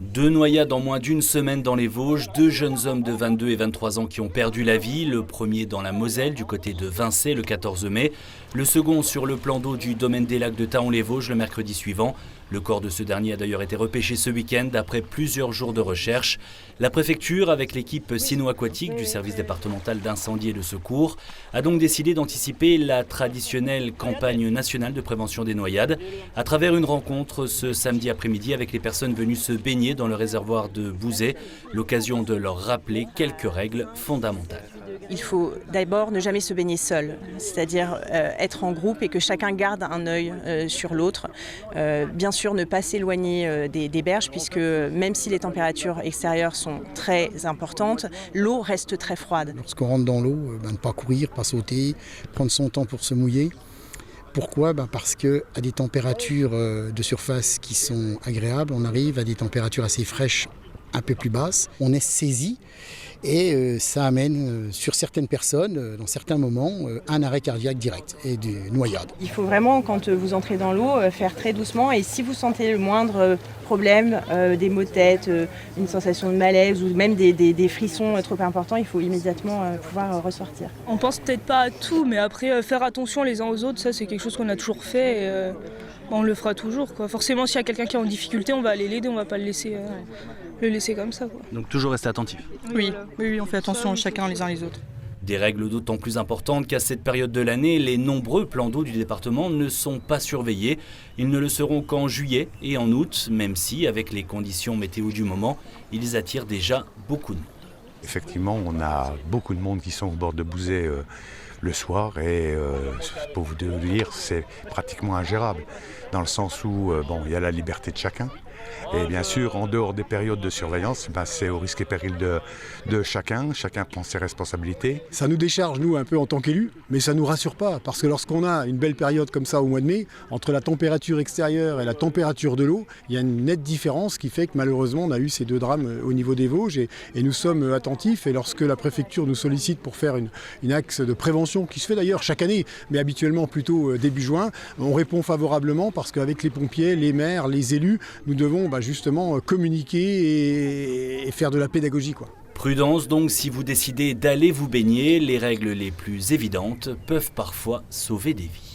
Deux noyades en moins d'une semaine dans les Vosges, deux jeunes hommes de 22 et 23 ans qui ont perdu la vie, le premier dans la Moselle du côté de Vincey le 14 mai, le second sur le plan d'eau du domaine des lacs de Thaon-les-Vosges le mercredi suivant. Le corps de ce dernier a d'ailleurs été repêché ce week-end après plusieurs jours de recherche. La préfecture, avec l'équipe cyno-aquatique du service départemental d'incendie et de secours, a donc décidé d'anticiper la traditionnelle campagne nationale de prévention des noyades à travers une rencontre ce samedi après-midi avec les personnes venues se baigner dans le réservoir de Bouzet, l'occasion de leur rappeler quelques règles fondamentales. Il faut d'abord ne jamais se baigner seul, c'est-à-dire être en groupe et que chacun garde un œil sur l'autre. Bien sûr, ne pas s'éloigner des berges puisque même si les températures extérieures sont très importantes, l'eau reste très froide. Lorsqu'on rentre dans l'eau, ne pas courir, pas sauter, prendre son temps pour se mouiller. Pourquoi ? Parce qu'à des températures de surface qui sont agréables, on arrive à des températures assez fraîches, un peu plus basses. On est saisi et ça amène sur certaines personnes, dans certains moments, un arrêt cardiaque direct et des noyades. Il faut vraiment, quand vous entrez dans l'eau, faire très doucement et si vous sentez le moindre problème, des maux de tête, une sensation de malaise ou même des frissons trop importants, il faut immédiatement pouvoir ressortir. On pense peut-être pas à tout, mais après faire attention les uns aux autres, ça c'est quelque chose qu'on a toujours fait et on le fera toujours, quoi. Forcément, s'il y a quelqu'un qui est en difficulté, on va aller l'aider, on va pas le laisser comme ça, quoi. Donc toujours rester attentif. Oui, on fait attention chacun les uns les autres. Des règles d'autant plus importantes qu'à cette période de l'année, les nombreux plans d'eau du département ne sont pas surveillés. Ils ne le seront qu'en juillet et en août, même si, avec les conditions météo du moment, ils attirent déjà beaucoup de monde. Effectivement, on a beaucoup de monde qui sont au bord de Bouzet le soir et pour vous dire, c'est pratiquement ingérable dans le sens où il y a la liberté de chacun. Et bien sûr, en dehors des périodes de surveillance, c'est au risque et péril de chacun. Chacun prend ses responsabilités. Ça nous décharge, nous, un peu en tant qu'élus, mais ça ne nous rassure pas. Parce que lorsqu'on a une belle période comme ça au mois de mai, entre la température extérieure et la température de l'eau, il y a une nette différence qui fait que malheureusement, on a eu ces deux drames au niveau des Vosges. Et nous sommes attentifs. Et lorsque la préfecture nous sollicite pour faire une axe de prévention, qui se fait d'ailleurs chaque année, mais habituellement plutôt début juin, on répond favorablement parce qu'avec les pompiers, les maires, les élus, nous devons justement communiquer et faire de la pédagogie, quoi. Prudence donc si vous décidez d'aller vous baigner, les règles les plus évidentes peuvent parfois sauver des vies.